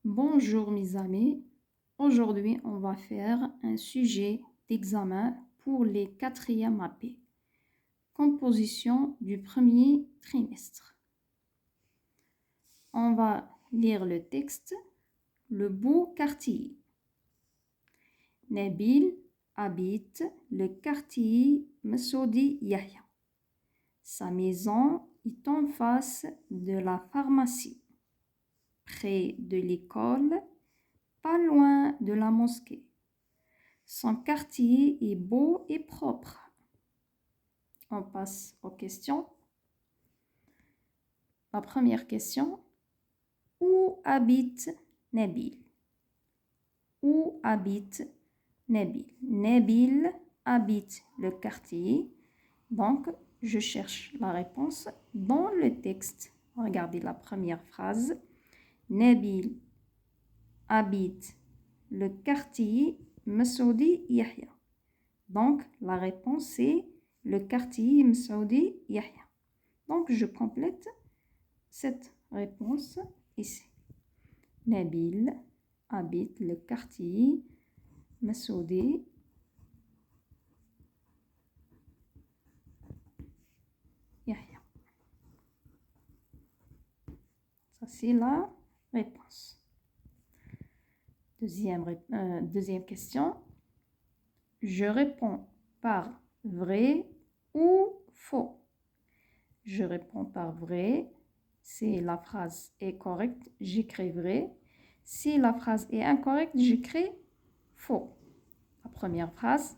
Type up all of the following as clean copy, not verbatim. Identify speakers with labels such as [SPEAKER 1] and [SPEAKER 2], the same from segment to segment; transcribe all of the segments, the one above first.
[SPEAKER 1] Bonjour mes amis, aujourd'hui on va faire un sujet d'examen pour les quatrièmes AP, composition du premier trimestre. On va lire le texte, le beau quartier. Nabil habite le quartier Messoudi Yahya. Sa maison est en face de la pharmacie, près de l'école, pas loin de la mosquée. Son quartier est beau et propre. On passe aux questions. La première question. Où habite Nabil? Où habite Nabil? Nabil habite le quartier. Donc, je cherche la réponse dans le texte. Regardez la première phrase. Nabil habite le quartier Messoudi Yahya. Donc, la réponse est le quartier Messoudi Yahya. Donc, je complète cette réponse ici. Nabil habite le quartier Messoudi Yahya. Ça, c'est la réponse. Deuxième question. Je réponds par vrai ou faux. Je réponds par vrai. Si la phrase est correcte, j'écris vrai. Si la phrase est incorrecte, j'écris faux. La première phrase.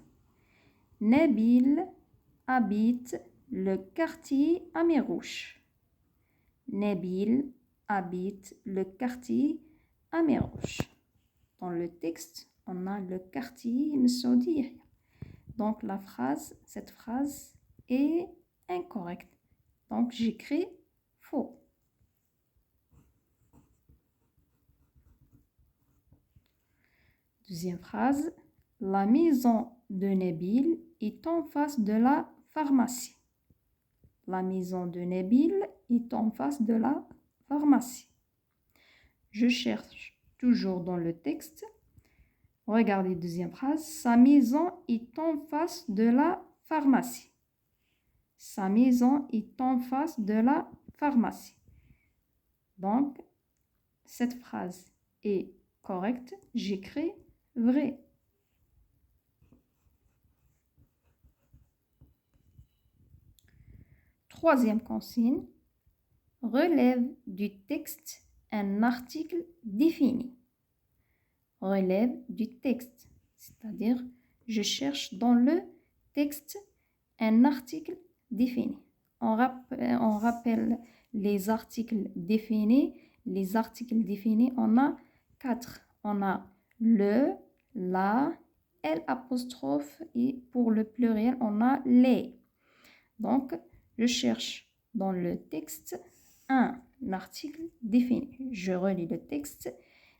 [SPEAKER 1] Nabil habite le quartier Amirouche. Nabil habite le quartier Amirouche. Dans le texte, on a le quartier Messoudi Yahya. Donc cette phrase est incorrecte. Donc j'écris faux. Deuxième phrase. La maison de Nabil est en face de la pharmacie. La maison de Nabil est en face de la pharmacie. Je cherche toujours dans le texte. Regardez deuxième phrase. Sa maison est en face de la pharmacie. Sa maison est en face de la pharmacie. Donc, cette phrase est correcte. J'écris vrai. Troisième consigne. Relève du texte un article défini. Relève du texte, c'est-à-dire je cherche dans le texte un article défini. On rappelle les articles définis. Les articles définis, on a 4. On a le, la, l'apostrophe et pour le pluriel, on a les. Donc, je cherche dans le texte un article défini. Je relis le texte.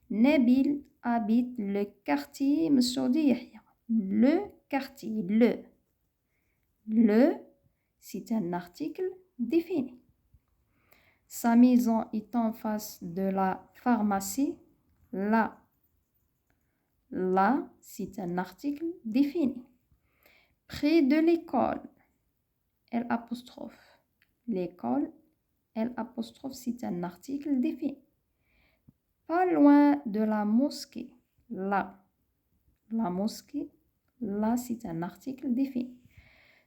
[SPEAKER 1] Nabil habite le quartier Messoudi Yahya. Le quartier, le, c'est un article défini. Sa maison est en face de la pharmacie. La, c'est un article défini. Près de l'école, l'apostrophe. L'école, l'apostrophe, c'est un article défini. Pas loin de la mosquée. La mosquée, là, c'est un article défini.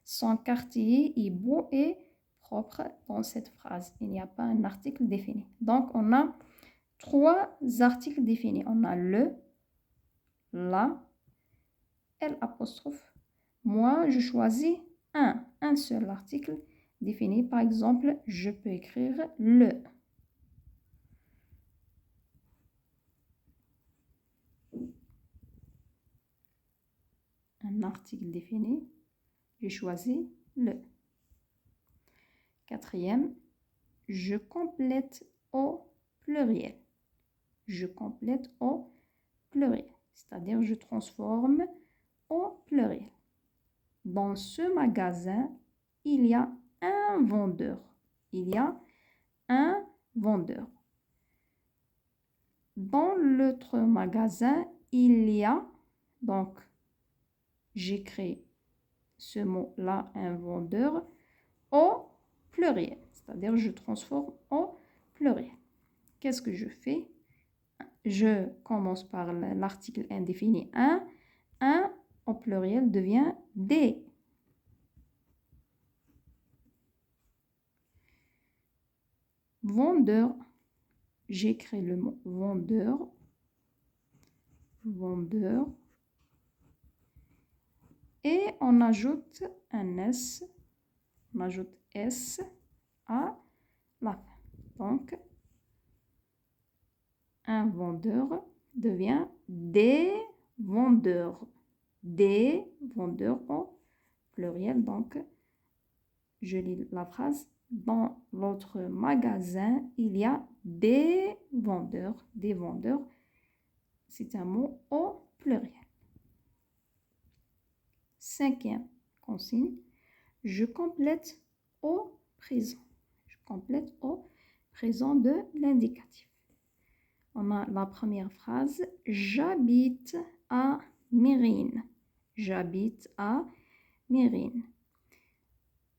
[SPEAKER 1] Son quartier est beau et propre dans cette phrase. Il n'y a pas un article défini. Donc, on a 3 articles définis. On a le, la, l'apostrophe. Moi, je choisis un seul article défini. Par exemple, je peux écrire le. Un article défini. J'ai choisi le. Quatrième, je complète au pluriel. Je complète au pluriel, c'est-à-dire je transforme au pluriel. Dans ce magasin, il y a un vendeur. Il y a un vendeur. dans l'autre magasin, il y a, donc j'écris ce mot-là, un vendeur, au pluriel, c'est-à-dire je transforme au pluriel. Qu'est-ce que je fais? Je commence par l'article indéfini un. Un au pluriel devient des. Vendeur, j'écris le mot vendeur. Vendeur. Et on ajoute un S. On ajoute S à la fin. Donc, un vendeur devient des vendeurs. Des vendeurs au pluriel. Donc, je lis la phrase. Dans votre magasin, il y a des vendeurs. Des vendeurs, c'est un mot au pluriel. Cinquième consigne, je complète au présent. Je complète au présent de l'indicatif. On a la première phrase, j'habite à Mérine. J'habite à Mérine.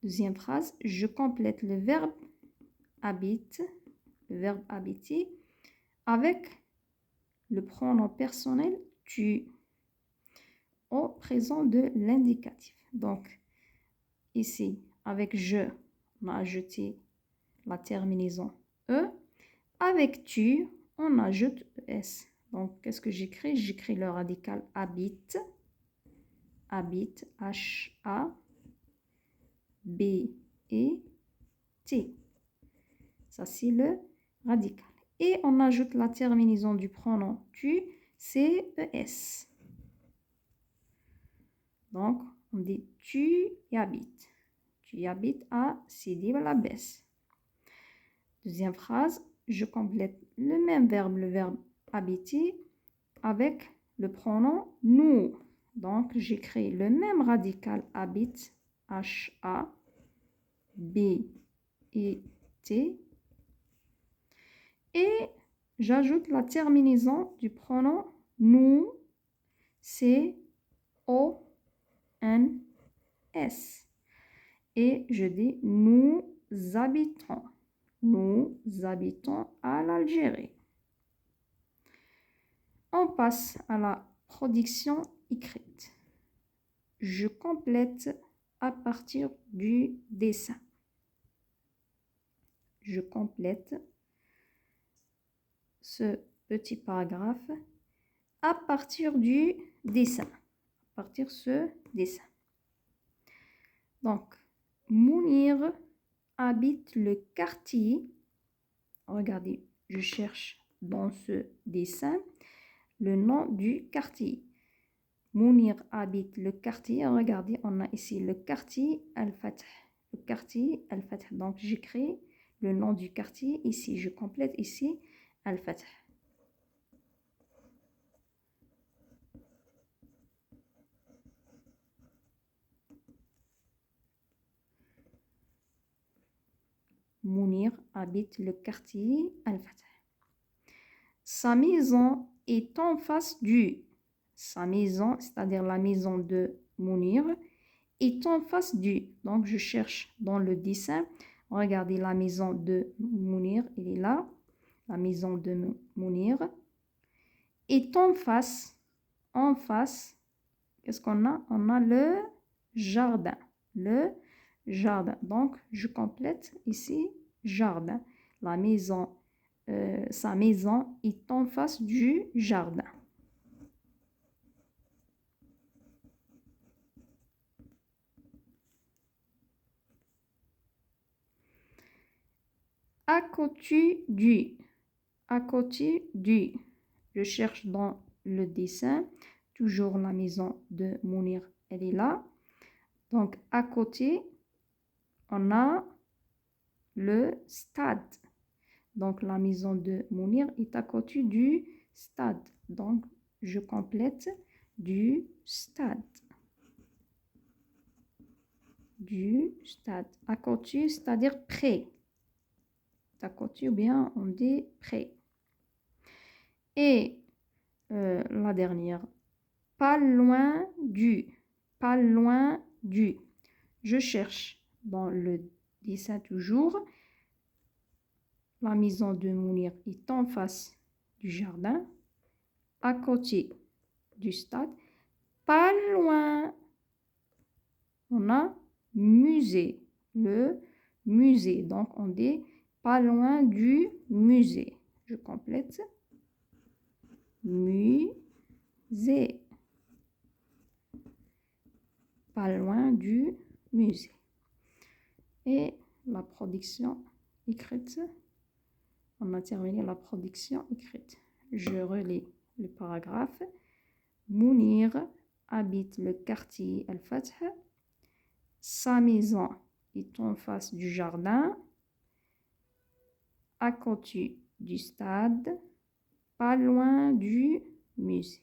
[SPEAKER 1] Deuxième phrase, je complète le verbe habite, le verbe habiter, avec le pronom personnel tu au présent de l'indicatif. Donc, ici, avec je, on a ajouté la terminaison e. Avec tu, on ajoute es. Donc, qu'est-ce que j'écris? J'écris le radical habite. Habite, H-A, B-E-T. Ça, c'est le radical. Et on ajoute la terminaison du pronom tu, c'est es. Donc, on dit tu y habites. Tu y habites à Sidi Belabès. Deuxième phrase, je complète le même verbe, le verbe habiter, avec le pronom nous. Donc, j'écris le même radical habite, H-A-B-E-T. Et j'ajoute la terminaison du pronom nous, c'est O-N-S. Et je dis nous habitons. Nous habitons à l'Algérie. On passe à la production écrite. Je complète à partir du dessin. Je complète ce petit paragraphe à partir du dessin. À partir de ce dessin. Donc, Mounir habite le quartier. Regardez, je cherche dans ce dessin le nom du quartier. Mounir habite le quartier. Regardez, on a ici le quartier Al-Fath. Le quartier Al-Fath. Donc, j'écris le nom du quartier ici. Je complète ici Al-Fath. Mounir habite le quartier Al-Fath. Sa maison est en face du. Sa maison, c'est-à-dire la maison de Mounir, est en face du. Donc, je cherche dans le dessin. Regardez la maison de Mounir, elle est là. La maison de Mounir est en face. En face, qu'est-ce qu'on a? On a le jardin. Le jardin. Donc, je complète ici jardin. La maison, sa maison est en face du jardin. À côté du. À côté du. Je cherche dans le dessin. Toujours la maison de Mounir, elle est là. Donc, à côté, on a le stade. Donc, la maison de Mounir est à côté du stade. Donc, je complète du stade. Du stade. À côté, c'est-à-dire près. À côté ou bien on dit près. Et la dernière, pas loin du, pas loin du. Je cherche dans le dessin toujours. La maison de Mounir est en face du jardin, à côté du stade, pas loin. On a musée, le musée. Donc, on dit pas loin du musée. Je complète. Musée. Pas loin du musée. Et la production écrite. On a terminé la production écrite. Je relis le paragraphe. Mounir habite le quartier Al-Fath. Sa maison est en face du jardin, à côté du stade, pas loin du musée.